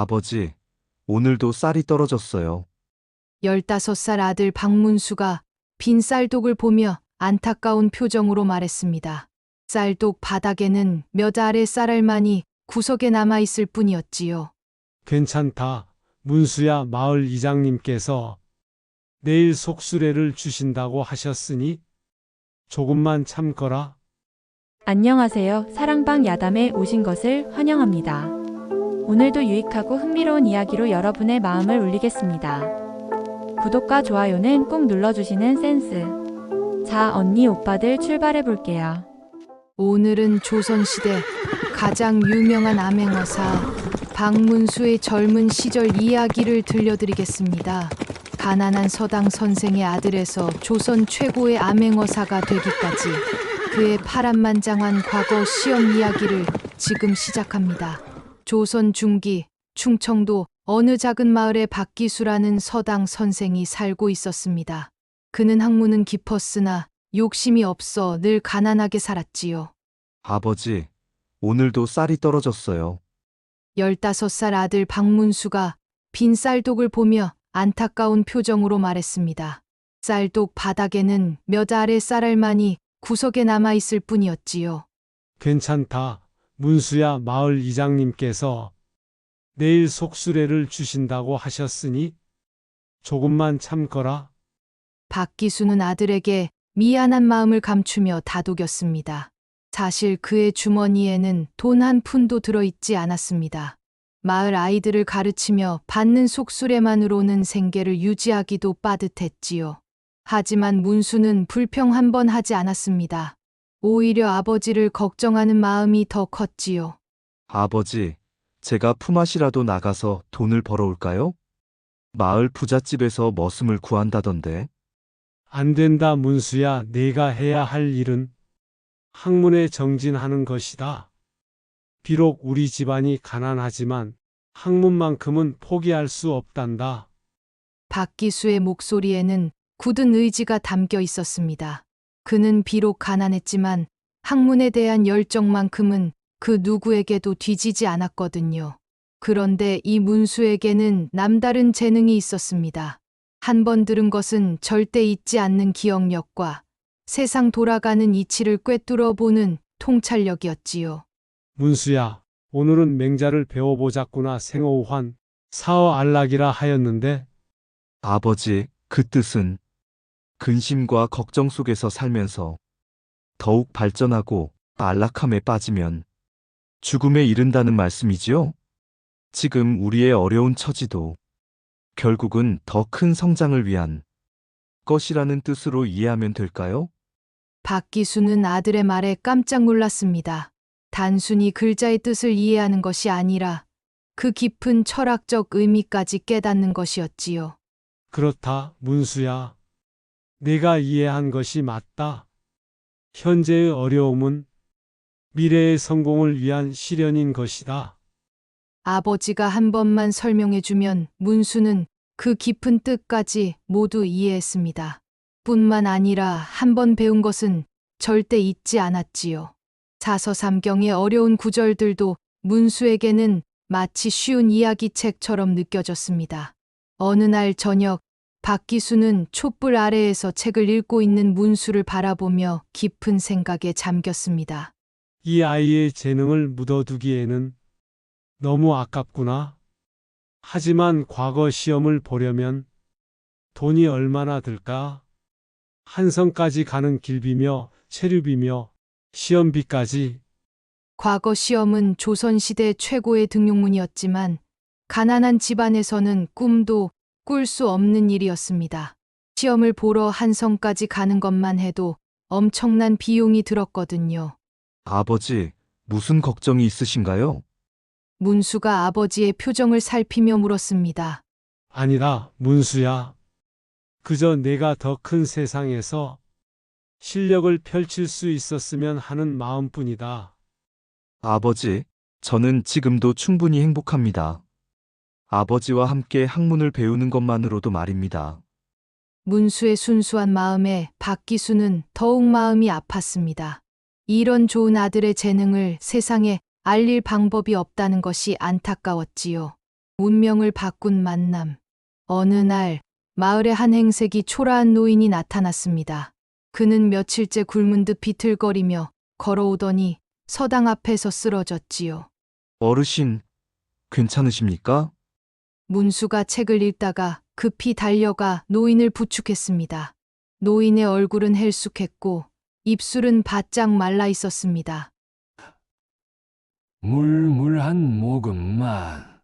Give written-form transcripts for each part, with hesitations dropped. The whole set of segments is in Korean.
아버지, 오늘도 쌀이 떨어졌어요. 15살 아들 박문수가 빈 쌀독을 보며 안타까운 표정으로 말했습니다. 쌀독 바닥에는 몇 알의 쌀알만이 구석에 남아있을 뿐이었지요. 괜찮다. 문수야 마을 이장님께서 내일 속수레를 주신다고 하셨으니 조금만 참거라. 안녕하세요. 사랑방 야담에 오신 것을 환영합니다. 오늘도 유익하고 흥미로운 이야기로 여러분의 마음을 울리겠습니다. 구독과 좋아요는 꼭 눌러주시는 센스. 자, 언니 오빠들 출발해 볼게요. 오늘은 조선시대 가장 유명한 암행어사 박문수의 젊은 시절 이야기를 들려드리겠습니다. 가난한 서당 선생의 아들에서 조선 최고의 암행어사가 되기까지 그의 파란만장한 과거 시험 이야기를 지금 시작합니다. 조선 중기 충청도 어느 작은 마을에 박기수라는 서당 선생이 살고 있었습니다. 그는 학문은 깊었으나 욕심이 없어 늘 가난하게 살았지요. 아버지, 오늘도 쌀이 떨어졌어요. 15살 아들 박문수가 빈 쌀독을 보며 안타까운 표정으로 말했습니다. 쌀독 바닥에는 몇 알의 쌀알만이 구석에 남아있을 뿐이었지요. 괜찮다. 문수야 마을 이장님께서 내일 속수레를 주신다고 하셨으니 조금만 참거라. 박기수는 아들에게 미안한 마음을 감추며 다독였습니다. 사실 그의 주머니에는 돈 한 푼도 들어있지 않았습니다. 마을 아이들을 가르치며 받는 속수레만으로는 생계를 유지하기도 빠듯했지요. 하지만 문수는 불평 한 번 하지 않았습니다. 오히려 아버지를 걱정하는 마음이 더 컸지요. 아버지, 제가 품앗이라도 나가서 돈을 벌어올까요? 마을 부잣집에서 머슴을 구한다던데. 안 된다 문수야. 내가 해야 할 일은 학문에 정진하는 것이다. 비록 우리 집안이 가난하지만 학문만큼은 포기할 수 없단다. 박기수의 목소리에는 굳은 의지가 담겨 있었습니다. 그는 비록 가난했지만 학문에 대한 열정만큼은 그 누구에게도 뒤지지 않았거든요. 그런데 이 문수에게는 남다른 재능이 있었습니다. 한 번 들은 것은 절대 잊지 않는 기억력과 세상 돌아가는 이치를 꿰뚫어 보는 통찰력이었지요. 문수야, 오늘은 맹자를 배워보자꾸나. 생오환 사어 안락이라 하였는데 아버지, 그 뜻은 근심과 걱정 속에서 살면서 더욱 발전하고 안락함에 빠지면 죽음에 이른다는 말씀이지요? 지금 우리의 어려운 처지도 결국은 더 큰 성장을 위한 것이라는 뜻으로 이해하면 될까요? 박기수는 아들의 말에 깜짝 놀랐습니다. 단순히 글자의 뜻을 이해하는 것이 아니라 그 깊은 철학적 의미까지 깨닫는 것이었지요. 그렇다 문수야. 내가 이해한 것이 맞다. 현재의 어려움은 미래의 성공을 위한 시련인 것이다. 아버지가 한 번만 설명해주면 문수는 그 깊은 뜻까지 모두 이해했습니다. 뿐만 아니라 한 번 배운 것은 절대 잊지 않았지요. 사서삼경의 어려운 구절들도 문수에게는 마치 쉬운 이야기책처럼 느껴졌습니다. 어느 날 저녁, 박기수는 촛불 아래에서 책을 읽고 있는 문수를 바라보며 깊은 생각에 잠겼습니다. 이 아이의 재능을 묻어두기에는 너무 아깝구나. 하지만 과거 시험을 보려면 돈이 얼마나 들까? 한성까지 가는 길비며 체류비며 시험비까지. 과거 시험은 조선시대 최고의 등용문이었지만 가난한 집안에서는 꿈도 꿀 수 없는 일이었습니다. 시험을 보러 한성까지 가는 것만 해도 엄청난 비용이 들었거든요. 아버지, 무슨 걱정이 있으신가요? 문수가 아버지의 표정을 살피며 물었습니다. 아니다, 문수야. 그저 내가 더 큰 세상에서 실력을 펼칠 수 있었으면 하는 마음뿐이다. 아버지, 저는 지금도 충분히 행복합니다. 아버지와 함께 학문을 배우는 것만으로도 말입니다. 문수의 순수한 마음에 박기수는 더욱 마음이 아팠습니다. 이런 좋은 아들의 재능을 세상에 알릴 방법이 없다는 것이 안타까웠지요. 운명을 바꾼 만남. 어느 날 마을에 한 행색이 초라한 노인이 나타났습니다. 그는 며칠째 굶은 듯 비틀거리며 걸어오더니 서당 앞에서 쓰러졌지요. 어르신, 괜찮으십니까? 문수가 책을 읽다가 급히 달려가 노인을 부축했습니다. 노인의 얼굴은 헬쑥했고 입술은 바짝 말라 있었습니다. 물 한 모금만.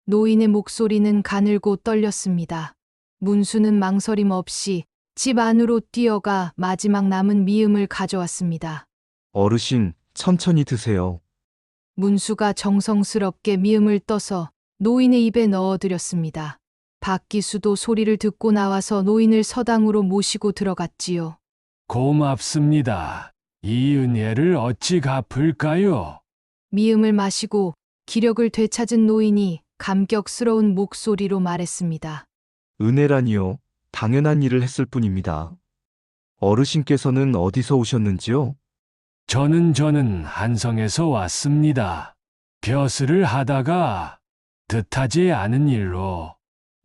노인의 목소리는 가늘고 떨렸습니다. 문수는 망설임 없이 집 안으로 뛰어가 마지막 남은 미음을 가져왔습니다. 어르신, 천천히 드세요. 문수가 정성스럽게 미음을 떠서 노인의 입에 넣어드렸습니다. 박기수도 소리를 듣고 나와서 노인을 서당으로 모시고 들어갔지요. 고맙습니다. 이 은혜를 어찌 갚을까요? 미음을 마시고 기력을 되찾은 노인이 감격스러운 목소리로 말했습니다. 은혜라니요. 당연한 일을 했을 뿐입니다. 어르신께서는 어디서 오셨는지요? 저는 한성에서 왔습니다. 벼슬을 하다가 뜻하지 않은 일로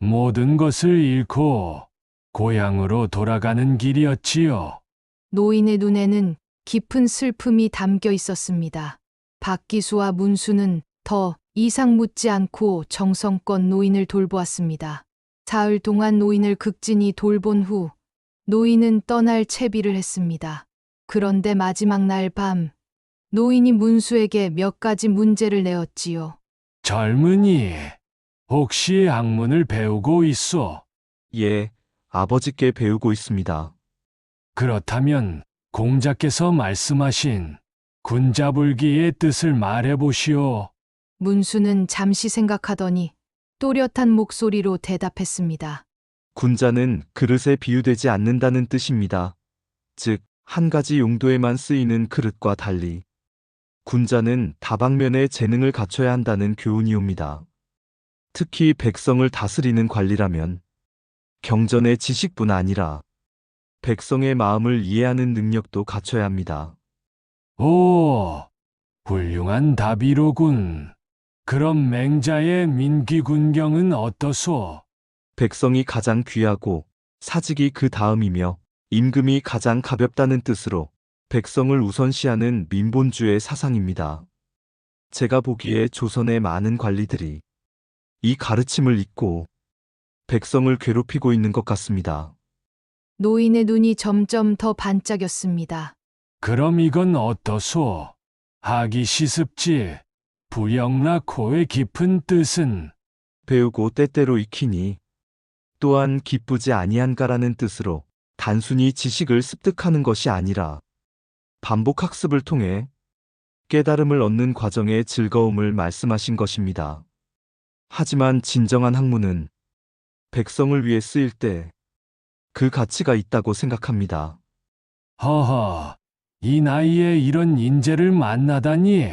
모든 것을 잃고 고향으로 돌아가는 길이었지요. 노인의 눈에는 깊은 슬픔이 담겨 있었습니다. 박기수와 문수는 더 이상 묻지 않고 정성껏 노인을 돌보았습니다. 사흘 동안 노인을 극진히 돌본 후 노인은 떠날 채비를 했습니다. 그런데 마지막 날 밤 노인이 문수에게 몇 가지 문제를 내었지요. 젊은이, 혹시 학문을 배우고 있소? 예, 아버지께 배우고 있습니다. 그렇다면 공자께서 말씀하신 군자불기의 뜻을 말해보시오. 문수는 잠시 생각하더니 또렷한 목소리로 대답했습니다. 군자는 그릇에 비유되지 않는다는 뜻입니다. 즉, 한 가지 용도에만 쓰이는 그릇과 달리 군자는 다방면의 재능을 갖춰야 한다는 교훈이옵니다. 특히 백성을 다스리는 관리라면 경전의 지식뿐 아니라 백성의 마음을 이해하는 능력도 갖춰야 합니다. 오, 훌륭한 답이로군. 그럼 맹자의 민기군경은 어떠소? 백성이 가장 귀하고 사직이 그 다음이며 임금이 가장 가볍다는 뜻으로 백성을 우선시하는 민본주의 사상입니다. 제가 보기에 조선의 많은 관리들이 이 가르침을 잊고 백성을 괴롭히고 있는 것 같습니다. 노인의 눈이 점점 더 반짝였습니다. 그럼 이건 어떠소? 하기 시습지, 부영락호의 깊은 뜻은 배우고 때때로 익히니 또한 기쁘지 아니한가라는 뜻으로 단순히 지식을 습득하는 것이 아니라 반복 학습을 통해 깨달음을 얻는 과정의 즐거움을 말씀하신 것입니다. 하지만 진정한 학문은 백성을 위해 쓰일 때 그 가치가 있다고 생각합니다. 허허, 이 나이에 이런 인재를 만나다니.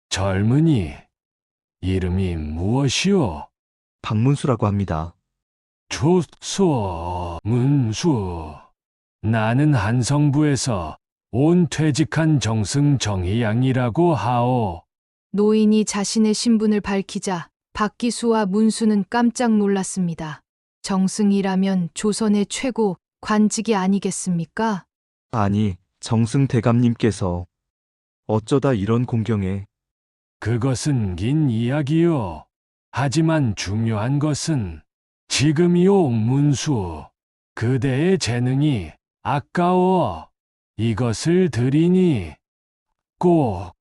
젊은이, 이름이 무엇이오? 박문수라고 합니다. 좋소, 문수. 나는 한성부에서 온 퇴직한 정승정희양이라고 하오. 노인이 자신의 신분을 밝히자 박기수와 문수는 깜짝 놀랐습니다. 정승이라면 조선의 최고 관직이 아니겠습니까? 아니, 정승 대감님께서 어쩌다 이런 공경에. 그것은 긴 이야기요. 하지만 중요한 것은 지금이요, 문수. 그대의 재능이 아까워. 이것을 드리니 꼭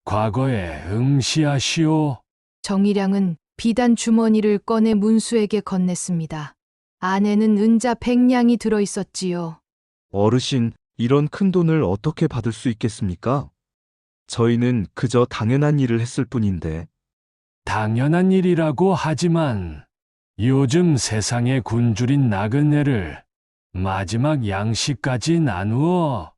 과거에 응시하시오. 정일양은 비단 주머니를 꺼내 문수에게 건넸습니다. 안에는 은자 100냥이 들어 있었지요. 어르신, 이런 큰 돈을 어떻게 받을 수 있겠습니까? 저희는 그저 당연한 일을 했을 뿐인데. 당연한 일이라고 하지만 요즘 세상의 굶주린 나그네를 마지막 양식까지 나누어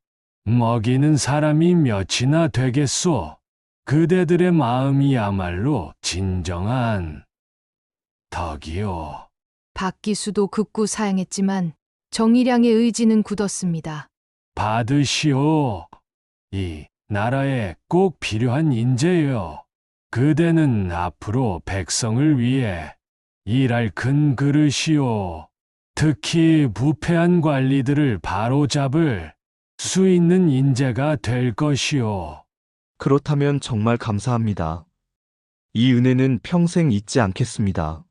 먹이는 사람이 몇이나 되겠소. 그대들의 마음이야말로 진정한 덕이요. 박기수도 극구 사양했지만 정일양의 의지는 굳었습니다. 받으시오. 이 나라에 꼭 필요한 인재요. 그대는 앞으로 백성을 위해 일할 큰 그릇이요. 특히 부패한 관리들을 바로잡을 수 있는 인재가 될 것이요. 그렇다면 정말 감사합니다. 이 은혜는 평생 잊지 않겠습니다.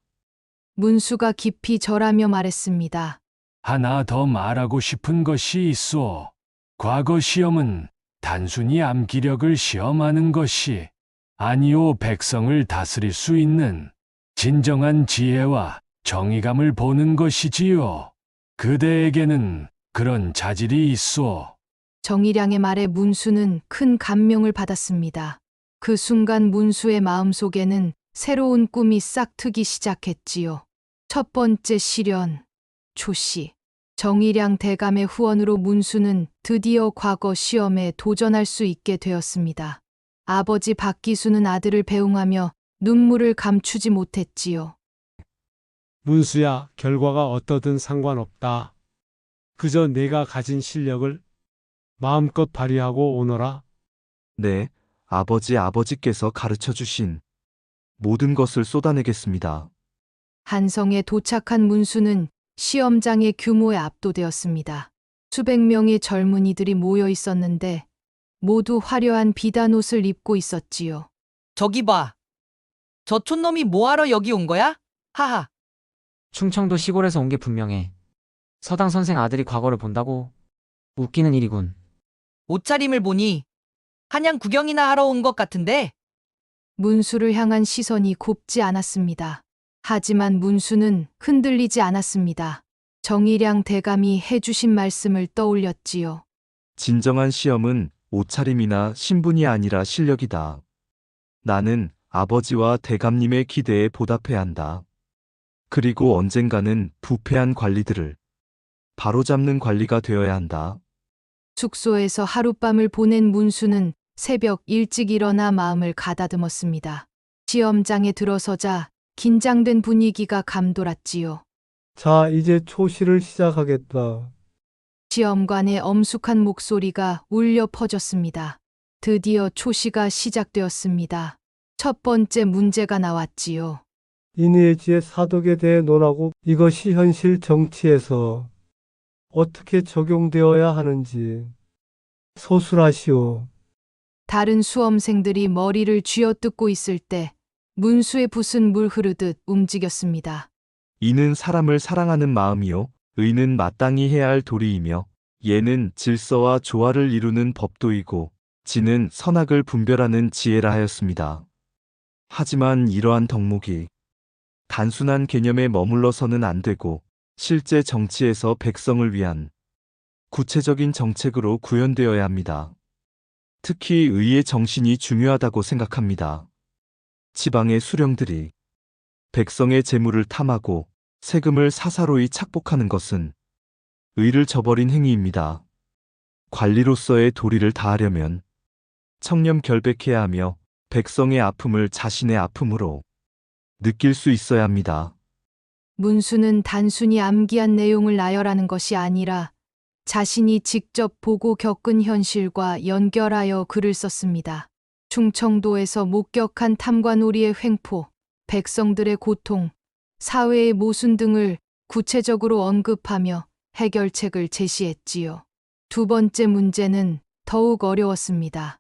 문수가 깊이 절하며 말했습니다. 하나 더 말하고 싶은 것이 있어. 과거 시험은 단순히 암기력을 시험하는 것이 아니요, 백성을 다스릴 수 있는 진정한 지혜와 정의감을 보는 것이지요. 그대에게는 그런 자질이 있어. 정의량의 말에 문수는 큰 감명을 받았습니다. 그 순간 문수의 마음속에는 새로운 꿈이 싹 트기 시작했지요. 첫 번째 시련, 초시. 정의량 대감의 후원으로 문수는 드디어 과거 시험에 도전할 수 있게 되었습니다. 아버지 박기수는 아들을 배웅하며 눈물을 감추지 못했지요. 문수야, 결과가 어떠든 상관없다. 그저 내가 가진 실력을 마음껏 발휘하고 오너라. 네, 아버지께서 가르쳐 주신 모든 것을 쏟아내겠습니다. 한성에 도착한 문수는 시험장의 규모에 압도되었습니다. 수백 명의 젊은이들이 모여 있었는데 모두 화려한 비단 옷을 입고 있었지요. 저기 봐. 저 촌놈이 뭐하러 여기 온 거야? 하하. 충청도 시골에서 온 게 분명해. 서당 선생 아들이 과거를 본다고? 웃기는 일이군. 옷차림을 보니 한양 구경이나 하러 온 것 같은데. 문수를 향한 시선이 곱지 않았습니다. 하지만 문수는 흔들리지 않았습니다. 정의량 대감이 해주신 말씀을 떠올렸지요. 진정한 시험은 옷차림이나 신분이 아니라 실력이다. 나는 아버지와 대감님의 기대에 보답해야 한다. 그리고 언젠가는 부패한 관리들을 바로잡는 관리가 되어야 한다. 숙소에서 하룻밤을 보낸 문수는 새벽 일찍 일어나 마음을 가다듬었습니다. 시험장에 들어서자 긴장된 분위기가 감돌았지요. 자, 이제 초시를 시작하겠다. 시험관의 엄숙한 목소리가 울려 퍼졌습니다. 드디어 초시가 시작되었습니다. 첫 번째 문제가 나왔지요. 인의의 사덕에 대해 논하고 이것이 현실 정치에서 어떻게 적용되어야 하는지 소술하시오. 다른 수험생들이 머리를 쥐어뜯고 있을 때 문수의 붓은 물 흐르듯 움직였습니다. 이는 사람을 사랑하는 마음이요. 의는 마땅히 해야 할 도리이며 예는 질서와 조화를 이루는 법도이고 지는 선악을 분별하는 지혜라 하였습니다. 하지만 이러한 덕목이 단순한 개념에 머물러서는 안 되고 실제 정치에서 백성을 위한 구체적인 정책으로 구현되어야 합니다. 특히 의의 정신이 중요하다고 생각합니다. 지방의 수령들이 백성의 재물을 탐하고 세금을 사사로이 착복하는 것은 의를 저버린 행위입니다. 관리로서의 도리를 다하려면 청렴결백해야 하며 백성의 아픔을 자신의 아픔으로 느낄 수 있어야 합니다. 문수는 단순히 암기한 내용을 나열하는 것이 아니라 자신이 직접 보고 겪은 현실과 연결하여 글을 썼습니다. 충청도에서 목격한 탐관오리의 횡포, 백성들의 고통, 사회의 모순 등을 구체적으로 언급하며 해결책을 제시했지요. 두 번째 문제는 더욱 어려웠습니다.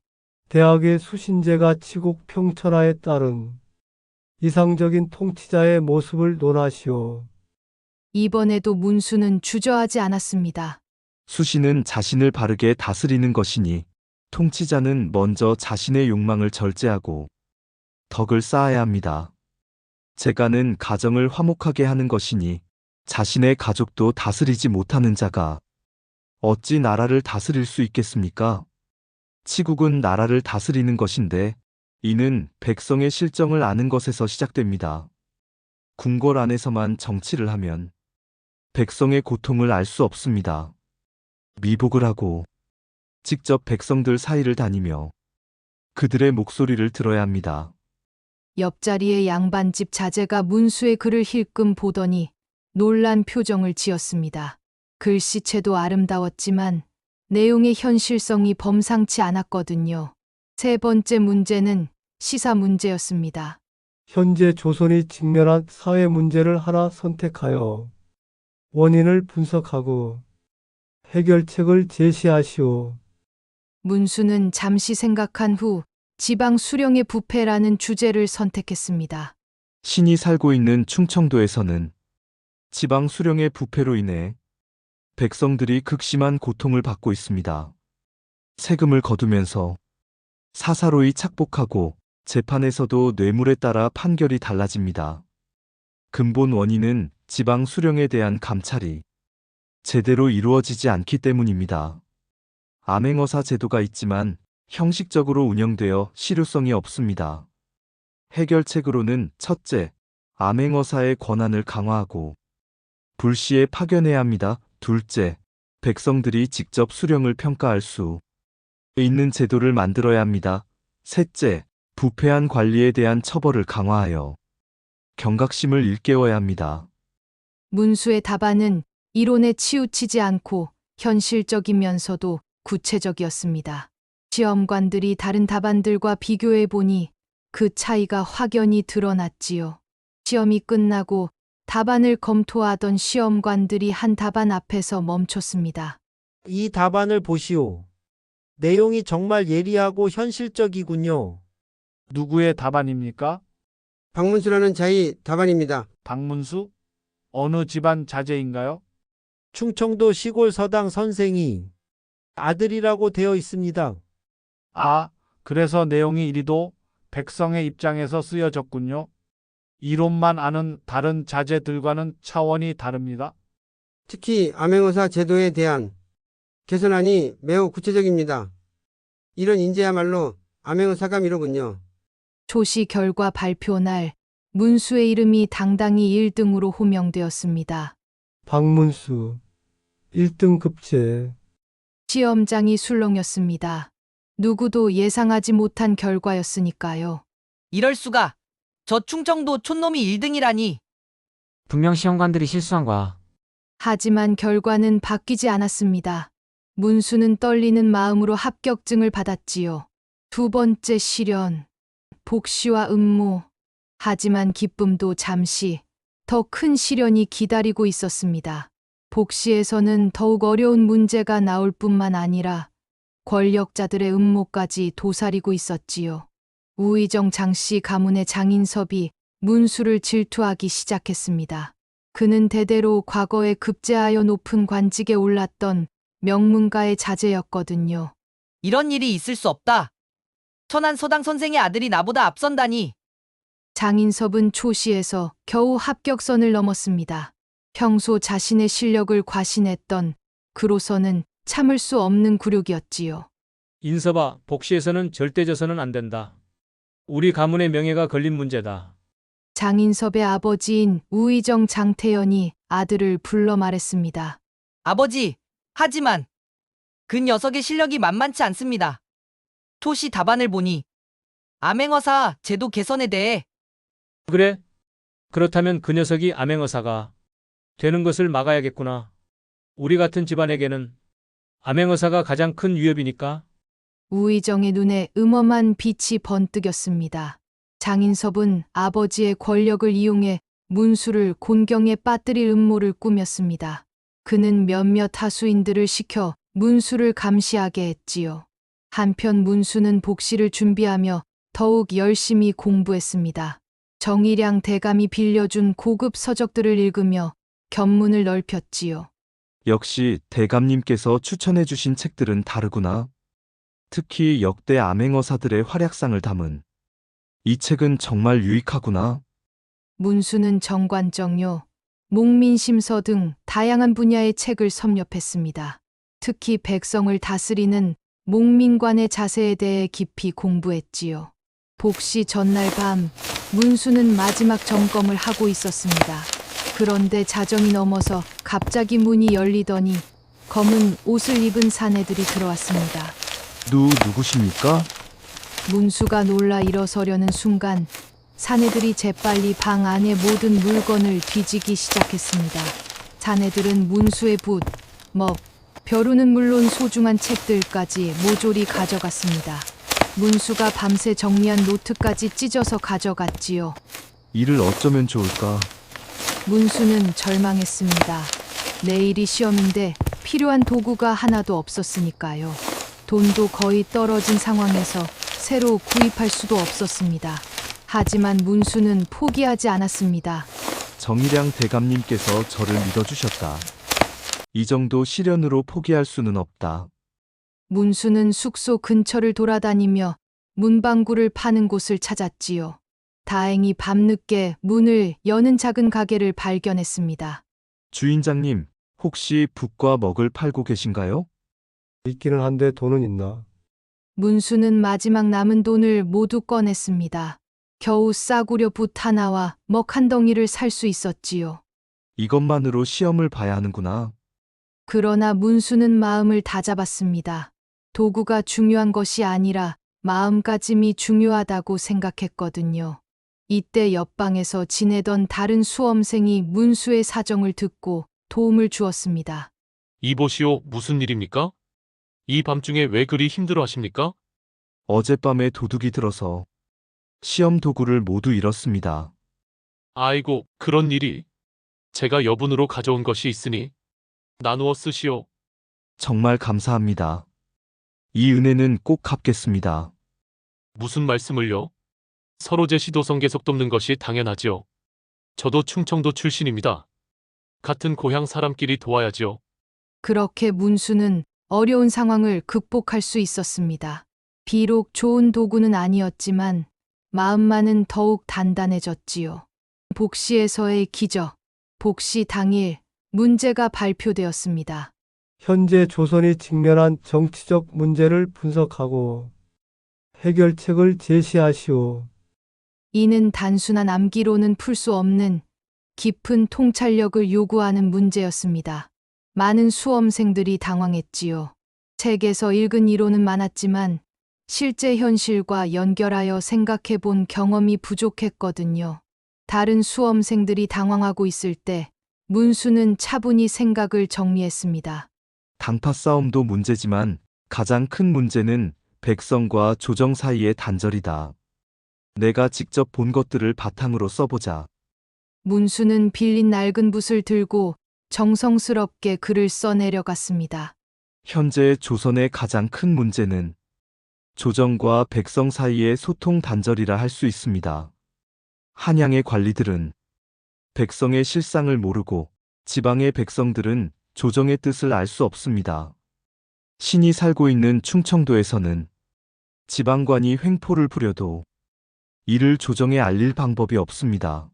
대학의 수신제가 치국 평천하에 따른 이상적인 통치자의 모습을 논하시오. 이번에도 문수는 주저하지 않았습니다. 수신은 자신을 바르게 다스리는 것이니 통치자는 먼저 자신의 욕망을 절제하고 덕을 쌓아야 합니다. 재간은 가정을 화목하게 하는 것이니 자신의 가족도 다스리지 못하는 자가 어찌 나라를 다스릴 수 있겠습니까? 치국은 나라를 다스리는 것인데 이는 백성의 실정을 아는 것에서 시작됩니다. 궁궐 안에서만 정치를 하면 백성의 고통을 알 수 없습니다. 미복을 하고 직접 백성들 사이를 다니며 그들의 목소리를 들어야 합니다. 옆자리의 양반집 자제가 문수의 글을 힐끔 보더니 놀란 표정을 지었습니다. 글씨체도 아름다웠지만 내용의 현실성이 범상치 않았거든요. 세 번째 문제는 시사 문제였습니다. 현재 조선이 직면한 사회 문제를 하나 선택하여 원인을 분석하고 해결책을 제시하시오. 문수는 잠시 생각한 후 지방 수령의 부패라는 주제를 선택했습니다. 신이 살고 있는 충청도에서는 지방 수령의 부패로 인해 백성들이 극심한 고통을 받고 있습니다. 세금을 거두면서 사사로이 착복하고 재판에서도 뇌물에 따라 판결이 달라집니다. 근본 원인은 지방 수령에 대한 감찰이 제대로 이루어지지 않기 때문입니다. 암행어사 제도가 있지만 형식적으로 운영되어 실효성이 없습니다. 해결책으로는 첫째, 암행어사의 권한을 강화하고 불시에 파견해야 합니다. 둘째, 백성들이 직접 수령을 평가할 수 있는 제도를 만들어야 합니다. 셋째, 부패한 관리에 대한 처벌을 강화하여 경각심을 일깨워야 합니다. 문수의 답안은 이론에 치우치지 않고 현실적이면서도 구체적이었습니다. 시험관들이 다른 답안들과 비교해 보니 그 차이가 확연히 드러났지요. 시험이 끝나고 답안을 검토하던 시험관들이 한 답안 앞에서 멈췄습니다. 이 답안을 보시오. 내용이 정말 예리하고 현실적이군요. 누구의 답안입니까? 박문수라는 자의 답안입니다. 박문수? 어느 집안 자제인가요? 충청도 시골 서당 선생이 아들이라고 되어 있습니다. 아, 그래서 내용이 이리도 백성의 입장에서 쓰여졌군요. 이론만 아는 다른 자제들과는 차원이 다릅니다. 특히 암행어사 제도에 대한 개선안이 매우 구체적입니다. 이런 인재야말로 암행어사가 미로군요. 조시 결과 발표 날 문수의 이름이 당당히 1등으로 호명되었습니다. 박문수 1등 급제. 시험장이 술렁였습니다. 누구도 예상하지 못한 결과였으니까요. 이럴 수가. 저 충청도 촌놈이 1등이라니. 분명 시험관들이 실수한 거야. 하지만 결과는 바뀌지 않았습니다. 문수는 떨리는 마음으로 합격증을 받았지요. 두 번째 시련, 복시와 음모. 하지만 기쁨도 잠시 더 큰 시련이 기다리고 있었습니다. 복시에서는 더욱 어려운 문제가 나올 뿐만 아니라 권력자들의 음모까지 도사리고 있었지요. 우의정 장씨 가문의 장인섭이 문수를 질투하기 시작했습니다. 그는 대대로 과거에 급제하여 높은 관직에 올랐던 명문가의 자제였거든요. 이런 일이 있을 수 없다. 천안 서당 선생의 아들이 나보다 앞선다니. 장인섭은 초시에서 겨우 합격선을 넘었습니다. 평소 자신의 실력을 과신했던 그로서는 참을 수 없는 굴욕이었지요. 인섭아, 복시에서는 절대 져서는 안 된다. 우리 가문의 명예가 걸린 문제다. 장인섭의 아버지인 우의정 장태연이 아들을 불러 말했습니다. 아버지, 하지만 그 녀석의 실력이 만만치 않습니다. 토시 답안을 보니 암행어사 제도 개선에 대해 그래? 그렇다면 그 녀석이 암행어사가 되는 것을 막아야겠구나. 우리 같은 집안에게는 암행어사가 가장 큰 위협이니까. 우의정의 눈에 음험한 빛이 번뜩였습니다. 장인섭은 아버지의 권력을 이용해 문수를 곤경에 빠뜨릴 음모를 꾸몄습니다. 그는 몇몇 하수인들을 시켜 문수를 감시하게 했지요. 한편 문수는 복시를 준비하며 더욱 열심히 공부했습니다. 정일양 대감이 빌려준 고급 서적들을 읽으며 견문을 넓혔지요. 역시 대감님께서 추천해 주신 책들은 다르구나. 특히 역대 암행어사들의 활약상을 담은 이 책은 정말 유익하구나. 문수는 정관정요, 목민심서 등 다양한 분야의 책을 섭렵했습니다. 특히 백성을 다스리는 목민관의 자세에 대해 깊이 공부했지요. 복시 전날 밤 문수는 마지막 점검을 하고 있었습니다. 그런데 자정이 넘어서 갑자기 문이 열리더니 검은 옷을 입은 사내들이 들어왔습니다. 누구십니까? 문수가 놀라 일어서려는 순간 사내들이 재빨리 방 안의 모든 물건을 뒤지기 시작했습니다. 사내들은 문수의 붓, 먹, 벼루는 물론 소중한 책들까지 모조리 가져갔습니다. 문수가 밤새 정리한 노트까지 찢어서 가져갔지요. 이를 어쩌면 좋을까? 문수는 절망했습니다. 내일이 시험인데 필요한 도구가 하나도 없었으니까요. 돈도 거의 떨어진 상황에서 새로 구입할 수도 없었습니다. 하지만 문수는 포기하지 않았습니다. 정일양 대감님께서 저를 믿어주셨다. 이 정도 시련으로 포기할 수는 없다. 문수는 숙소 근처를 돌아다니며 문방구를 파는 곳을 찾았지요. 다행히 밤늦게 문을 여는 작은 가게를 발견했습니다. 주인장님, 혹시 북과 먹을 팔고 계신가요? 있기는 한데 돈은 있나? 문수는 마지막 남은 돈을 모두 꺼냈습니다. 겨우 싸구려 붓 하나와 먹 한 덩이를 살 수 있었지요. 이것만으로 시험을 봐야 하는구나. 그러나 문수는 마음을 다잡았습니다. 도구가 중요한 것이 아니라 마음가짐이 중요하다고 생각했거든요. 이때 옆방에서 지내던 다른 수험생이 문수의 사정을 듣고 도움을 주었습니다. 이보시오, 무슨 일입니까? 이 밤중에 왜 그리 힘들어 하십니까? 어젯밤에 도둑이 들어서 시험 도구를 모두 잃었습니다. 아이고, 그런 일이. 제가 여분으로 가져온 것이 있으니 나누어 쓰시오. 정말 감사합니다. 이 은혜는 꼭 갚겠습니다. 무슨 말씀을요? 서로 제 시도성 계속 돕는 것이 당연하지요. 저도 충청도 출신입니다. 같은 고향 사람끼리 도와야지요. 그렇게 문수는 어려운 상황을 극복할 수 있었습니다. 비록 좋은 도구는 아니었지만 마음만은 더욱 단단해졌지요. 복시에서의 기적. 복시 당일 문제가 발표되었습니다. 현재 조선이 직면한 정치적 문제를 분석하고 해결책을 제시하시오. 이는 단순한 암기로는 풀 수 없는 깊은 통찰력을 요구하는 문제였습니다. 많은 수험생들이 당황했지요. 책에서 읽은 이론은 많았지만 실제 현실과 연결하여 생각해 본 경험이 부족했거든요. 다른 수험생들이 당황하고 있을 때 문수는 차분히 생각을 정리했습니다. 당파 싸움도 문제지만 가장 큰 문제는 백성과 조정 사이의 단절이다. 내가 직접 본 것들을 바탕으로 써보자. 문수는 빌린 낡은 붓을 들고 정성스럽게 글을 써내려갔습니다. 현재 조선의 가장 큰 문제는 조정과 백성 사이의 소통 단절이라 할 수 있습니다. 한양의 관리들은 백성의 실상을 모르고 지방의 백성들은 조정의 뜻을 알 수 없습니다. 신이 살고 있는 충청도에서는 지방관이 횡포를 부려도 이를 조정에 알릴 방법이 없습니다.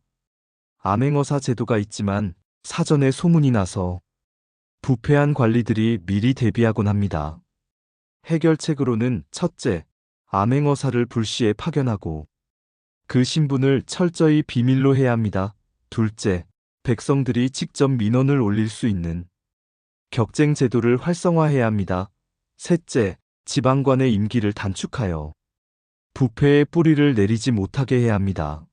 암행어사 제도가 있지만 사전에 소문이 나서 부패한 관리들이 미리 대비하곤 합니다. 해결책으로는 첫째, 암행어사를 불시에 파견하고 그 신분을 철저히 비밀로 해야 합니다. 둘째, 백성들이 직접 민원을 올릴 수 있는 격쟁 제도를 활성화해야 합니다. 셋째, 지방관의 임기를 단축하여 부패의 뿌리를 내리지 못하게 해야 합니다.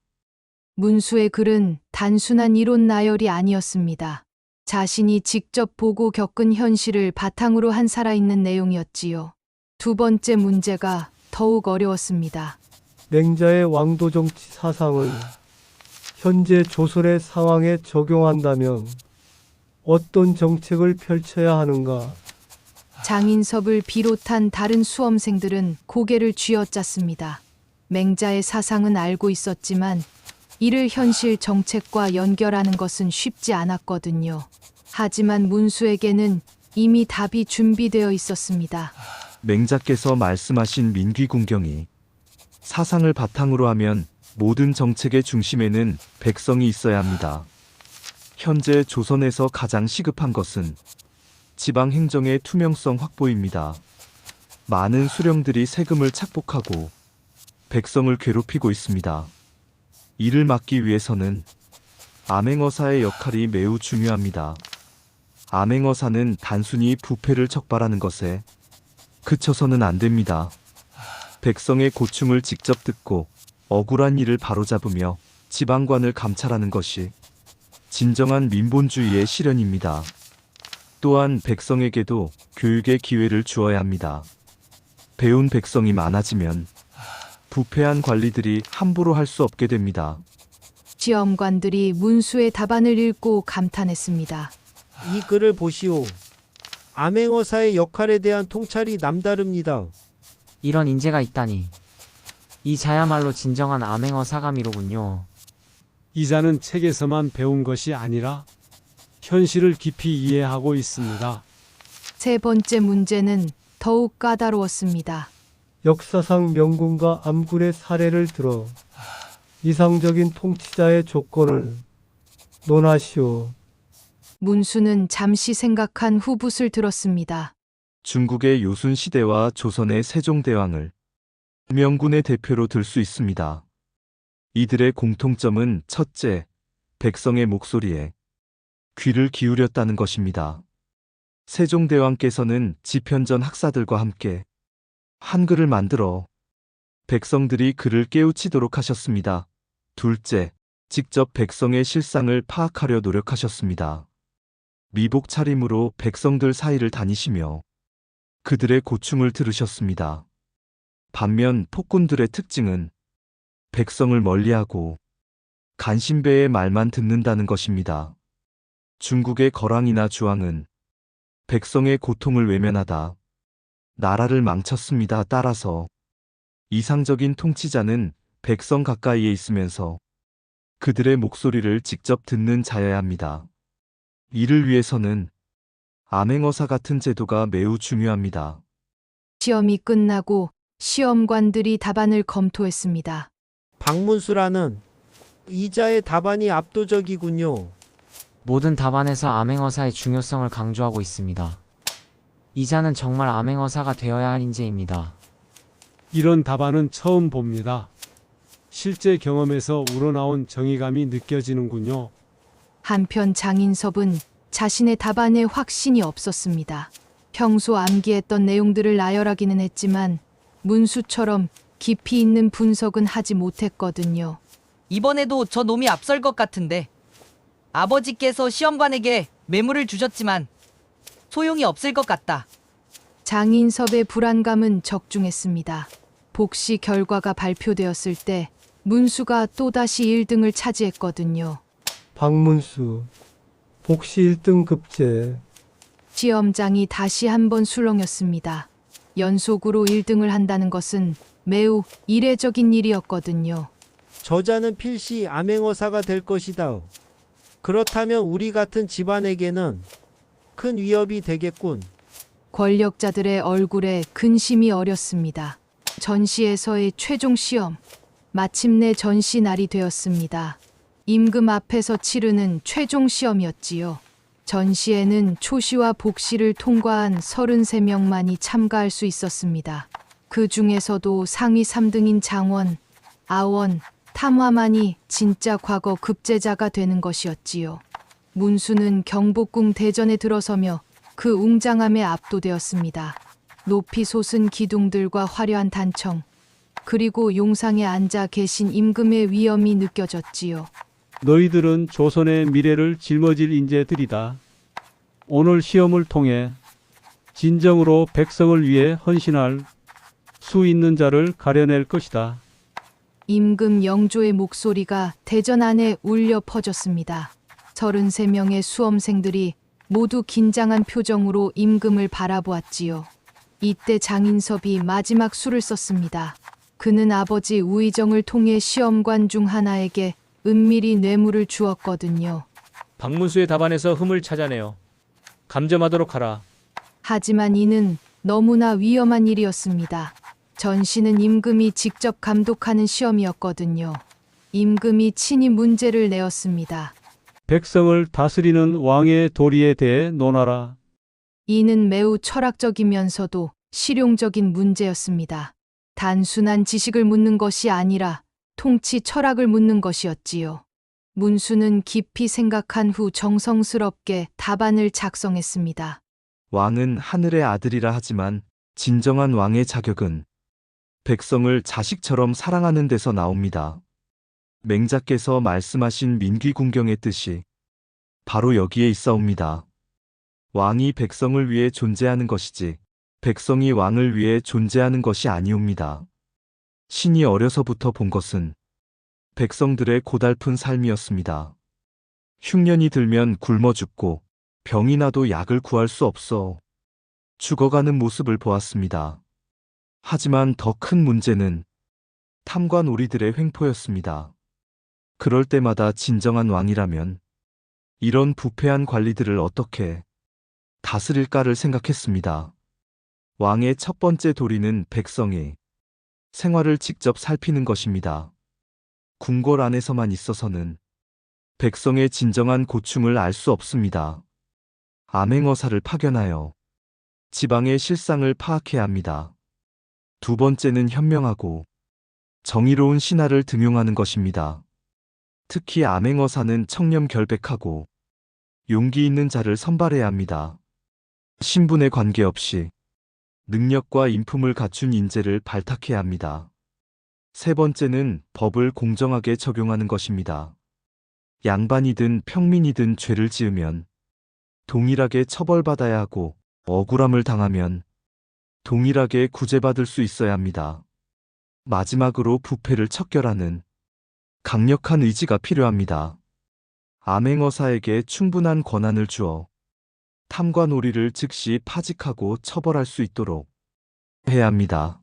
문수의 글은 단순한 이론 나열이 아니었습니다. 자신이 직접 보고 겪은 현실을 바탕으로 한 살아있는 내용이었지요. 두 번째 문제가 더욱 어려웠습니다. 맹자의 왕도 정치 사상을 현재 조선의 상황에 적용한다면 어떤 정책을 펼쳐야 하는가? 장인섭을 비롯한 다른 수험생들은 고개를 쥐어짰습니다. 맹자의 사상은 알고 있었지만 이를 현실 정책과 연결하는 것은 쉽지 않았거든요. 하지만 문수에게는 이미 답이 준비되어 있었습니다. 맹자께서 말씀하신 민귀군경이 사상을 바탕으로 하면 모든 정책의 중심에는 백성이 있어야 합니다. 현재 조선에서 가장 시급한 것은 지방 행정의 투명성 확보입니다. 많은 수령들이 세금을 착복하고 백성을 괴롭히고 있습니다. 이를 막기 위해서는 암행어사의 역할이 매우 중요합니다. 암행어사는 단순히 부패를 척발하는 것에 그쳐서는 안 됩니다. 백성의 고충을 직접 듣고 억울한 일을 바로잡으며 지방관을 감찰하는 것이 진정한 민본주의의 실현입니다. 또한 백성에게도 교육의 기회를 주어야 합니다. 배운 백성이 많아지면 부패한 관리들이 함부로 할 수 없게 됩니다. 시험관들이 문수의 답안을 읽고 감탄했습니다. 이 글을 보시오. 암행어사의 역할에 대한 통찰이 남다릅니다. 이런 인재가 있다니. 이 자야말로 진정한 암행어 사감이로군요. 이자는 책에서만 배운 것이 아니라 현실을 깊이 이해하고 있습니다. 세 번째 문제는 더욱 까다로웠습니다. 역사상 명군과 암군의 사례를 들어 이상적인 통치자의 조건을 논하시오. 문수는 잠시 생각한 후 붓을 들었습니다. 중국의 요순 시대와 조선의 세종대왕을 명군의 대표로 들 수 있습니다. 이들의 공통점은 첫째, 백성의 목소리에 귀를 기울였다는 것입니다. 세종대왕께서는 지편전 학사들과 함께 한글을 만들어 백성들이 그를 깨우치도록 하셨습니다. 둘째, 직접 백성의 실상을 파악하려 노력하셨습니다. 미복 차림으로 백성들 사이를 다니시며 그들의 고충을 들으셨습니다. 반면 폭군들의 특징은 백성을 멀리하고 간신배의 말만 듣는다는 것입니다. 중국의 거랑이나 주황은 백성의 고통을 외면하다 나라를 망쳤습니다. 따라서 이상적인 통치자는 백성 가까이에 있으면서 그들의 목소리를 직접 듣는 자여야 합니다. 이를 위해서는 암행어사 같은 제도가 매우 중요합니다. 시험이 끝나고 시험관들이 답안을 검토했습니다. 박문수라는 이자의 답안이 압도적이군요. 모든 답안에서 암행어사의 중요성을 강조하고 있습니다. 이자는 정말 암행어사가 되어야 할 인재입니다. 이런 답안은 처음 봅니다. 실제 경험에서 우러나온 정의감이 느껴지는군요. 한편 장인섭은 자신의 답안에 확신이 없었습니다. 평소 암기했던 내용들을 나열하기는 했지만 문수처럼 깊이 있는 분석은 하지 못했거든요. 이번에도 저 놈이 앞설 것 같은데. 아버지께서 시험관에게 매물을 주셨지만 소용이 없을 것 같다. 장인섭의 불안감은 적중했습니다. 복시 결과가 발표되었을 때 문수가 또다시 1등을 차지했거든요. 박문수, 복시 1등 급제. 시험장이 다시 한번 술렁였습니다. 연속으로 1등을 한다는 것은 매우 이례적인 일이었거든요. 저자는 필시 암행어사가 될 것이다. 그렇다면 우리 같은 집안에게는 큰 위협이 되겠군. 권력자들의 얼굴에 근심이 어렸습니다. 전시에서의 최종 시험. 마침내 전시 날이 되었습니다. 임금 앞에서 치르는 최종 시험이었지요. 전시에는 초시와 복시를 통과한 33명만이 참가할 수 있었습니다. 그 중에서도 상위 3등인 장원, 아원, 탐화만이 진짜 과거 급제자가 되는 것이었지요. 문수는 경복궁 대전에 들어서며 그 웅장함에 압도되었습니다. 높이 솟은 기둥들과 화려한 단청, 그리고 용상에 앉아 계신 임금의 위엄이 느껴졌지요. 너희들은 조선의 미래를 짊어질 인재들이다. 오늘 시험을 통해 진정으로 백성을 위해 헌신할 수 있는 자를 가려낼 것이다. 임금 영조의 목소리가 대전 안에 울려 퍼졌습니다. 33명의 수험생들이 모두 긴장한 표정으로 임금을 바라보았지요. 이때 장인섭이 마지막 수를 썼습니다. 그는 아버지 우의정을 통해 시험관 중 하나에게 은밀히 뇌물을 주었거든요. 박문수의 답안에서 흠을 찾아내어 감점하도록 하라. 하지만 이는 너무나 위험한 일이었습니다. 전시는 임금이 직접 감독하는 시험이었거든요. 임금이 친히 문제를 내었습니다. 백성을 다스리는 왕의 도리에 대해 논하라. 이는 매우 철학적이면서도 실용적인 문제였습니다. 단순한 지식을 묻는 것이 아니라 통치 철학을 묻는 것이었지요. 문수는 깊이 생각한 후 정성스럽게 답안을 작성했습니다. 왕은 하늘의 아들이라 하지만 진정한 왕의 자격은 백성을 자식처럼 사랑하는 데서 나옵니다. 맹자께서 말씀하신 민귀군경의 뜻이 바로 여기에 있사옵니다. 왕이 백성을 위해 존재하는 것이지 백성이 왕을 위해 존재하는 것이 아니옵니다. 신이 어려서부터 본 것은 백성들의 고달픈 삶이었습니다. 흉년이 들면 굶어 죽고 병이 나도 약을 구할 수 없어 죽어가는 모습을 보았습니다. 하지만 더 큰 문제는 탐과 놀이들의 횡포였습니다. 그럴 때마다 진정한 왕이라면 이런 부패한 관리들을 어떻게 다스릴까를 생각했습니다. 왕의 첫 번째 도리는 백성의 생활을 직접 살피는 것입니다. 궁궐 안에서만 있어서는 백성의 진정한 고충을 알 수 없습니다. 암행어사를 파견하여 지방의 실상을 파악해야 합니다. 두 번째는 현명하고 정의로운 신하를 등용하는 것입니다. 특히 암행어사는 청렴결백하고 용기 있는 자를 선발해야 합니다. 신분에 관계없이 능력과 인품을 갖춘 인재를 발탁해야 합니다. 세 번째는 법을 공정하게 적용하는 것입니다. 양반이든 평민이든 죄를 지으면 동일하게 처벌받아야 하고 억울함을 당하면 동일하게 구제받을 수 있어야 합니다. 마지막으로 부패를 척결하는 강력한 의지가 필요합니다. 암행어사에게 충분한 권한을 주어 탐과 놀이를 즉시 파직하고 처벌할 수 있도록 해야 합니다.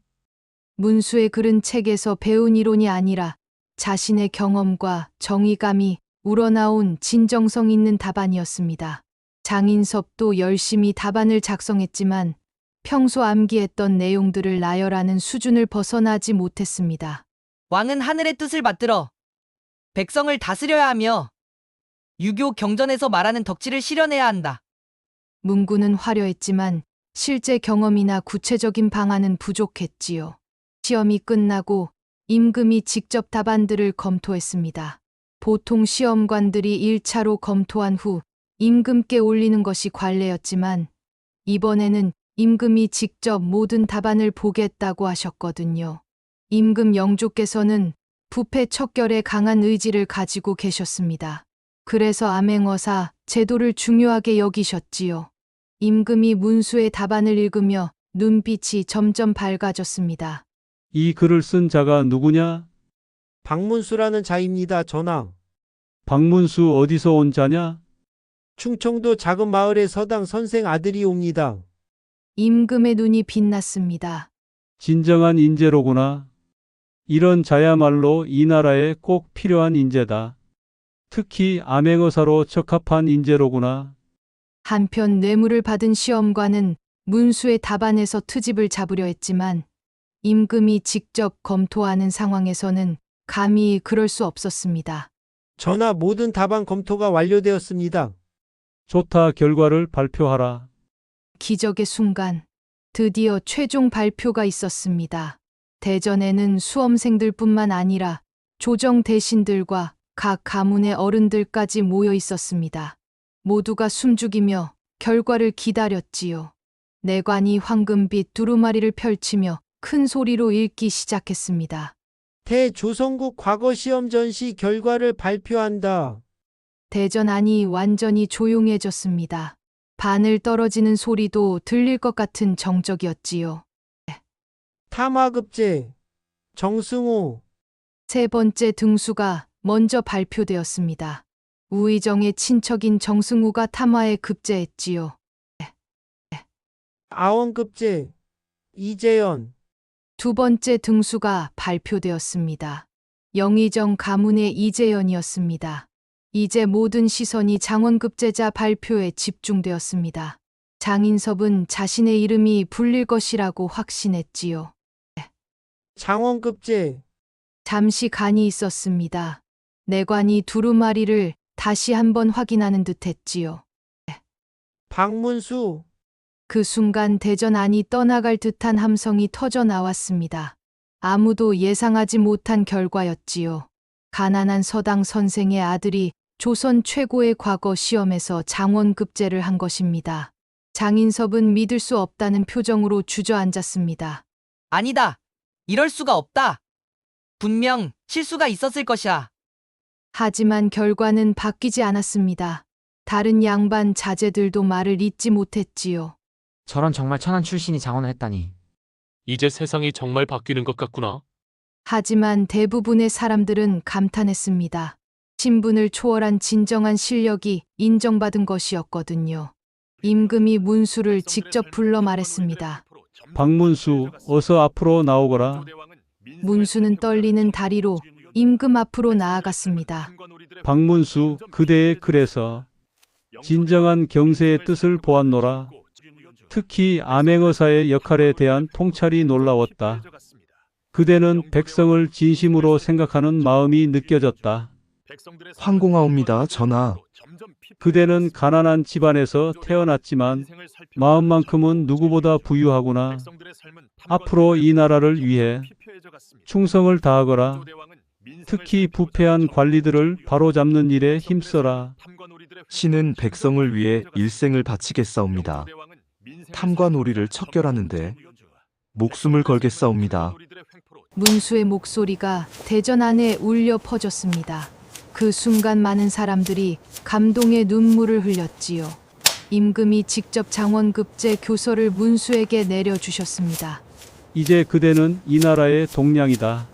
문수의 글은 책에서 배운 이론이 아니라 자신의 경험과 정의감이 우러나온 진정성 있는 답안이었습니다. 장인섭도 열심히 답안을 작성했지만 평소 암기했던 내용들을 나열하는 수준을 벗어나지 못했습니다. 왕은 하늘의 뜻을 받들어 백성을 다스려야 하며 유교 경전에서 말하는 덕지를 실현해야 한다. 문구는 화려했지만 실제 경험이나 구체적인 방안은 부족했지요. 시험이 끝나고 임금이 직접 답안들을 검토했습니다. 보통 시험관들이 1차로 검토한 후 임금께 올리는 것이 관례였지만 이번에는 임금이 직접 모든 답안을 보겠다고 하셨거든요. 임금 영조께서는 부패 척결에 강한 의지를 가지고 계셨습니다. 그래서 암행어사 제도를 중요하게 여기셨지요. 임금이 문수의 답안을 읽으며 눈빛이 점점 밝아졌습니다. 이 글을 쓴 자가 누구냐? 박문수라는 자입니다, 전하. 박문수 어디서 온 자냐? 충청도 작은 마을의 서당 선생 아들이옵니다. 임금의 눈이 빛났습니다. 진정한 인재로구나. 이런 자야말로 이 나라에 꼭 필요한 인재다. 특히 암행어사로 적합한 인재로구나. 한편 뇌물을 받은 시험관은 문수의 답안에서 트집을 잡으려 했지만 임금이 직접 검토하는 상황에서는 감히 그럴 수 없었습니다. 전하, 모든 답안 검토가 완료되었습니다. 좋다, 결과를 발표하라. 기적의 순간, 드디어 최종 발표가 있었습니다. 대전에는 수험생들뿐만 아니라 조정 대신들과 각 가문의 어른들까지 모여 있었습니다. 모두가 숨죽이며 결과를 기다렸지요. 내관이 황금빛 두루마리를 펼치며 큰 소리로 읽기 시작했습니다. 대조선국 과거 시험 전시 결과를 발표한다. 대전 안이 완전히 조용해졌습니다. 바늘 떨어지는 소리도 들릴 것 같은 정적이었지요. 탐화급제 정승호. 세 번째 등수가 먼저 발표되었습니다. 우의정의 친척인 정승우가 탐화에 급제했지요. 아원급제 이재현. 두 번째 등수가 발표되었습니다. 영의정 가문의 이재현이었습니다. 이제 모든 시선이 장원급제자 발표에 집중되었습니다. 장인섭은 자신의 이름이 불릴 것이라고 확신했지요. 장원급제. 잠시 간이 있었습니다. 내관이 두루마리를 다시 한번 확인하는 듯했지요. 박문수. 그 순간 대전 안이 떠나갈 듯한 함성이 터져 나왔습니다. 아무도 예상하지 못한 결과였지요. 가난한 서당 선생의 아들이 조선 최고의 과거 시험에서 장원급제를 한 것입니다. 장인섭은 믿을 수 없다는 표정으로 주저앉았습니다. 아니다. 이럴 수가 없다. 분명 실수가 있었을 것이야. 하지만 결과는 바뀌지 않았습니다. 다른 양반 자제들도 말을 잇지 못했지요. 저런 정말 천한 출신이 장원을 했다니. 이제 세상이 정말 바뀌는 것 같구나. 하지만 대부분의 사람들은 감탄했습니다. 신분을 초월한 진정한 실력이 인정받은 것이었거든요. 임금이 문수를 직접 불러 말했습니다. 박문수, 어서 앞으로 나오거라. 문수는 떨리는 다리로 임금 앞으로 나아갔습니다. 박문수, 그대의 글에서 진정한 경세의 뜻을 보았노라. 특히 암행어사의 역할에 대한 통찰이 놀라웠다. 그대는 백성을 진심으로 생각하는 마음이 느껴졌다. 황공하옵니다, 전하. 그대는 가난한 집안에서 태어났지만 마음만큼은 누구보다 부유하구나. 앞으로 이 나라를 위해 충성을 다하거라. 특히 부패한 관리들을 바로잡는 일에 힘써라. 신은 백성을 위해 일생을 바치겠사옵니다. 탐과 놀이를 척결하는데 목숨을 걸겠사옵니다. 문수의 목소리가 대전 안에 울려 퍼졌습니다. 그 순간 많은 사람들이 감동의 눈물을 흘렸지요. 임금이 직접 장원급제 교서를 문수에게 내려주셨습니다. 이제 그대는 이 나라의 동량이다.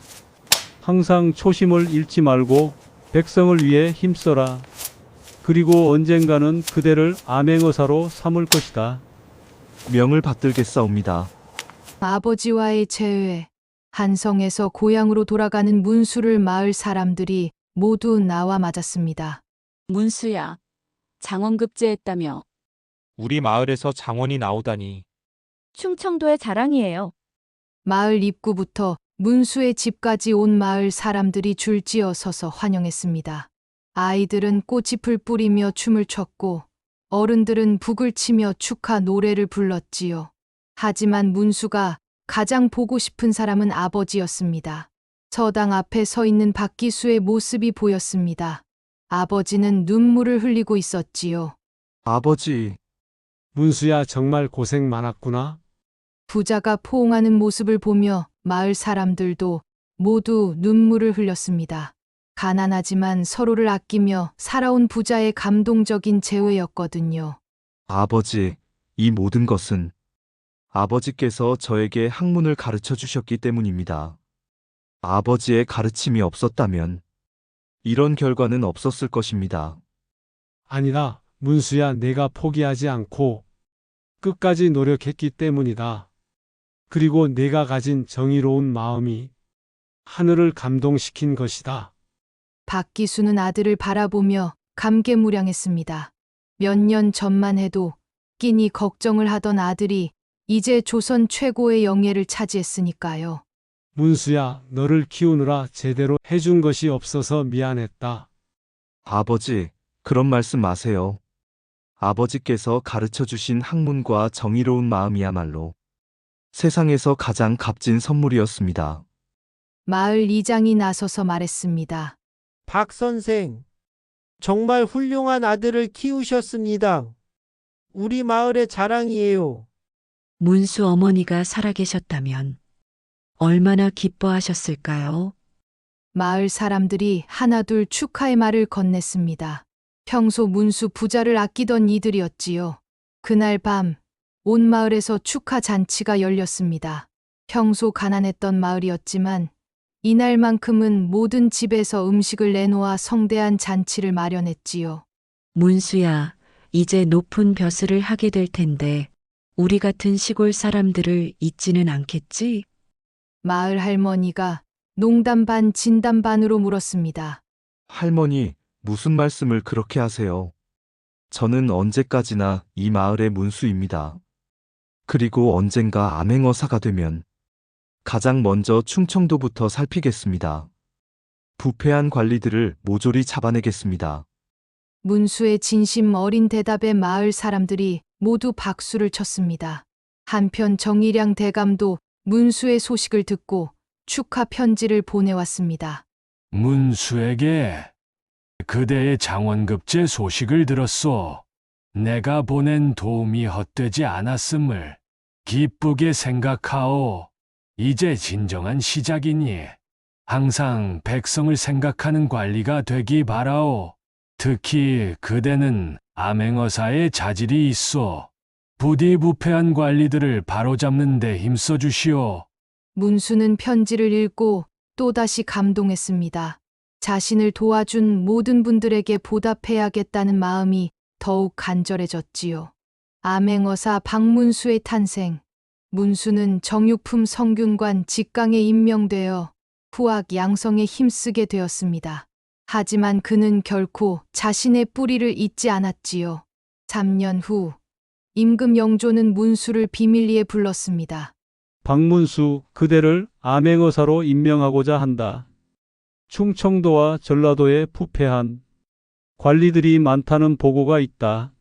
항상 초심을 잃지 말고 백성을 위해 힘써라. 그리고 언젠가는 그대를 암행어사로 삼을 것이다. 명을 받들겠사옵니다. 아버지와의 재회, 한성에서 고향으로 돌아가는 문수를 마을 사람들이 모두 나와 맞았습니다. 문수야, 장원급제했다며. 우리 마을에서 장원이 나오다니. 충청도의 자랑이에요. 마을 입구부터 문수의 집까지 온 마을 사람들이 줄지어 서서 환영했습니다. 아이들은 꽃잎을 뿌리며 춤을 췄고 어른들은 북을 치며 축하 노래를 불렀지요. 하지만 문수가 가장 보고 싶은 사람은 아버지였습니다. 서당 앞에 서 있는 박기수의 모습이 보였습니다. 아버지는 눈물을 흘리고 있었지요. 아버지, 문수야, 정말 고생 많았구나. 부자가 포옹하는 모습을 보며 마을 사람들도 모두 눈물을 흘렸습니다. 가난하지만 서로를 아끼며 살아온 부자의 감동적인 재회였거든요. 아버지, 이 모든 것은 아버지께서 저에게 학문을 가르쳐 주셨기 때문입니다. 아버지의 가르침이 없었다면 이런 결과는 없었을 것입니다. 아니라 문수야, 내가 포기하지 않고 끝까지 노력했기 때문이다. 그리고 내가 가진 정의로운 마음이 하늘을 감동시킨 것이다. 박기수는 아들을 바라보며 감개무량했습니다. 몇 년 전만 해도 끼니 걱정을 하던 아들이 이제 조선 최고의 영예를 차지했으니까요. 문수야, 너를 키우느라 제대로 해준 것이 없어서 미안했다. 아버지, 그런 말씀 마세요. 아버지께서 가르쳐 주신 학문과 정의로운 마음이야말로 세상에서 가장 값진 선물이었습니다. 마을 이장이 나서서 말했습니다. 박 선생, 정말 훌륭한 아들을 키우셨습니다. 우리 마을의 자랑이에요. 문수 어머니가 살아계셨다면 얼마나 기뻐하셨을까요? 마을 사람들이 하나둘 축하의 말을 건넸습니다. 평소 문수 부자를 아끼던 이들이었지요. 그날 밤, 온 마을에서 축하 잔치가 열렸습니다. 평소 가난했던 마을이었지만 이날만큼은 모든 집에서 음식을 내놓아 성대한 잔치를 마련했지요. 문수야, 이제 높은 벼슬을 하게 될 텐데 우리 같은 시골 사람들을 잊지는 않겠지? 마을 할머니가 농담 반 진담 반으로 물었습니다. 할머니, 무슨 말씀을 그렇게 하세요? 저는 언제까지나 이 마을의 문수입니다. 그리고 언젠가 암행어사가 되면 가장 먼저 충청도부터 살피겠습니다. 부패한 관리들을 모조리 잡아내겠습니다. 문수의 진심 어린 대답에 마을 사람들이 모두 박수를 쳤습니다. 한편 정일양 대감도 문수의 소식을 듣고 축하 편지를 보내왔습니다. 문수에게 그대의 장원급제 소식을 들었소. 내가 보낸 도움이 헛되지 않았음을 기쁘게 생각하오. 이제 진정한 시작이니 항상 백성을 생각하는 관리가 되기 바라오. 특히 그대는 암행어사의 자질이 있어. 부디 부패한 관리들을 바로잡는 데 힘써 주시오. 문수는 편지를 읽고 또다시 감동했습니다. 자신을 도와준 모든 분들에게 보답해야겠다는 마음이 더욱 간절해졌지요. 암행어사 박문수의 탄생. 문수는 정육품 성균관 직강에 임명되어 후학 양성에 힘쓰게 되었습니다. 하지만 그는 결코 자신의 뿌리를 잊지 않았지요. 3년 후 임금 영조는 문수를 비밀리에 불렀습니다. 박문수, 그대를 암행어사로 임명하고자 한다. 충청도와 전라도에 부패한 관리들이 많다는 보고가 있다.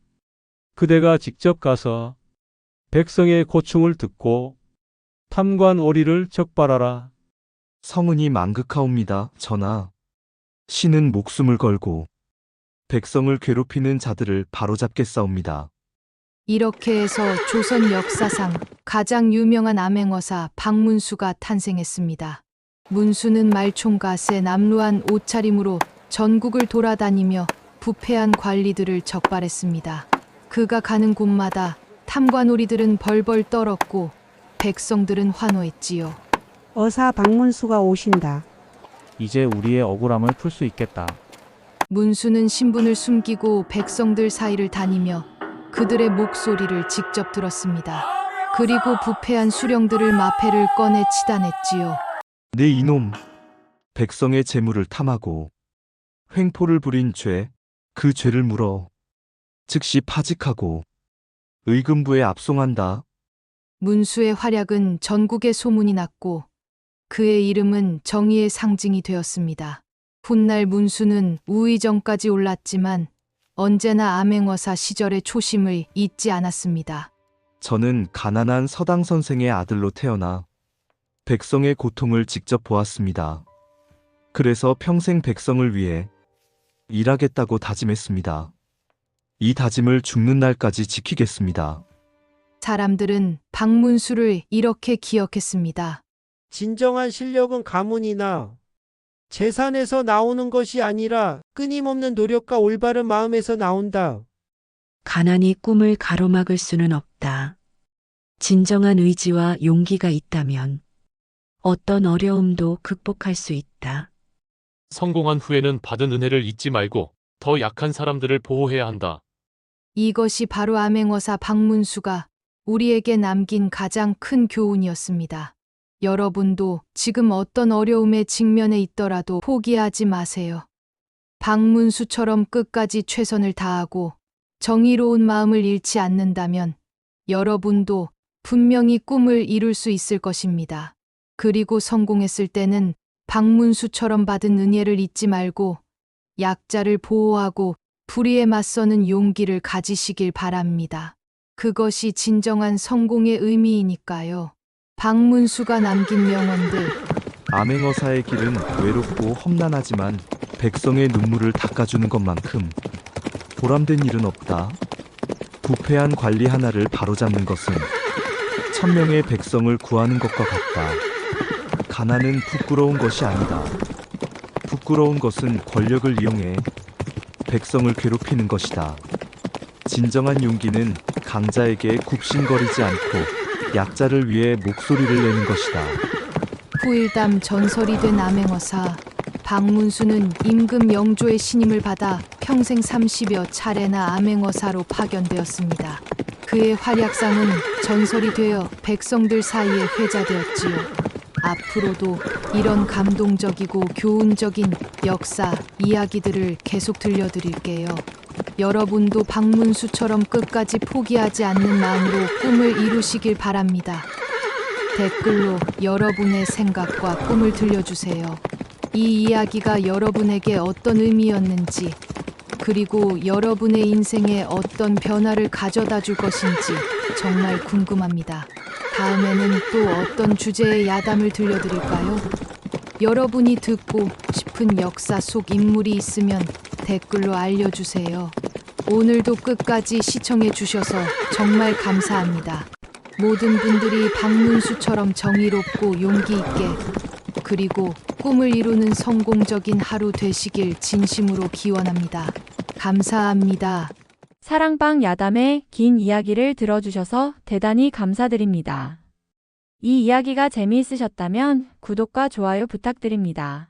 그대가 직접 가서 백성의 고충을 듣고 탐관 오리를 적발하라. 성은이 망극하옵니다, 전하. 신은 목숨을 걸고 백성을 괴롭히는 자들을 바로잡겠사옵니다. 이렇게 해서 조선 역사상 가장 유명한 암행어사 박문수가 탄생했습니다. 문수는 말총갓에 남루한 옷차림으로 전국을 돌아다니며 부패한 관리들을 적발했습니다. 그가 가는 곳마다 탐관오리들은 벌벌 떨었고 백성들은 환호했지요. 어사 박문수가 오신다. 이제 우리의 억울함을 풀 수 있겠다. 문수는 신분을 숨기고 백성들 사이를 다니며 그들의 목소리를 직접 들었습니다. 그리고 부패한 수령들을 마패를 꺼내 치단했지요. 네 이놈! 백성의 재물을 탐하고 횡포를 부린 죄, 그 죄를 물어 즉시 파직하고 의금부에 압송한다. 문수의 활약은 전국에 소문이 났고 그의 이름은 정의의 상징이 되었습니다. 훗날 문수는 우의정까지 올랐지만 언제나 암행어사 시절의 초심을 잊지 않았습니다. 저는 가난한 서당 선생의 아들로 태어나 백성의 고통을 직접 보았습니다. 그래서 평생 백성을 위해 일하겠다고 다짐했습니다. 이 다짐을 죽는 날까지 지키겠습니다. 사람들은 박문수를 이렇게 기억했습니다. 진정한 실력은 가문이나 재산에서 나오는 것이 아니라 끊임없는 노력과 올바른 마음에서 나온다. 가난이 꿈을 가로막을 수는 없다. 진정한 의지와 용기가 있다면 어떤 어려움도 극복할 수 있다. 성공한 후에는 받은 은혜를 잊지 말고 더 약한 사람들을 보호해야 한다. 이것이 바로 암행어사 박문수가 우리에게 남긴 가장 큰 교훈이었습니다. 여러분도 지금 어떤 어려움에 직면해 있더라도 포기하지 마세요. 박문수처럼 끝까지 최선을 다하고 정의로운 마음을 잃지 않는다면 여러분도 분명히 꿈을 이룰 수 있을 것입니다. 그리고 성공했을 때는 박문수처럼 받은 은혜를 잊지 말고 약자를 보호하고 불의에 맞서는 용기를 가지시길 바랍니다. 그것이 진정한 성공의 의미이니까요. 박문수가 남긴 명언들. 암행어사의 길은 외롭고 험난하지만 백성의 눈물을 닦아주는 것만큼 보람된 일은 없다. 부패한 관리 하나를 바로잡는 것은 1000명의 백성을 구하는 것과 같다. 가난은 부끄러운 것이 아니다. 부끄러운 것은 권력을 이용해 백성을 괴롭히는 것이다. 진정한 용기는 강자에게 굽신거리지 않고 약자를 위해 목소리를 내는 것이다. 후일담 전설이 된 암행어사 박문수는 임금 영조의 신임을 받아 평생 30여 차례나 암행어사로 파견되었습니다. 그의 활약상은 전설이 되어 백성들 사이에 회자되었지요. 앞으로도 이런 감동적이고 교훈적인 역사 이야기들을 계속 들려드릴게요. 여러분도 박문수처럼 끝까지 포기하지 않는 마음으로 꿈을 이루시길 바랍니다. 댓글로 여러분의 생각과 꿈을 들려주세요. 이 이야기가 여러분에게 어떤 의미였는지, 그리고 여러분의 인생에 어떤 변화를 가져다 줄 것인지 정말 궁금합니다. 다음에는 또 어떤 주제의 야담을 들려드릴까요? 여러분이 듣고 싶은 역사 속 인물이 있으면 댓글로 알려주세요. 오늘도 끝까지 시청해 주셔서 정말 감사합니다. 모든 분들이 박문수처럼 정의롭고 용기 있게 그리고 꿈을 이루는 성공적인 하루 되시길 진심으로 기원합니다. 감사합니다. 사랑방 야담의 긴 이야기를 들어주셔서 대단히 감사드립니다. 이 이야기가 재미있으셨다면 구독과 좋아요 부탁드립니다.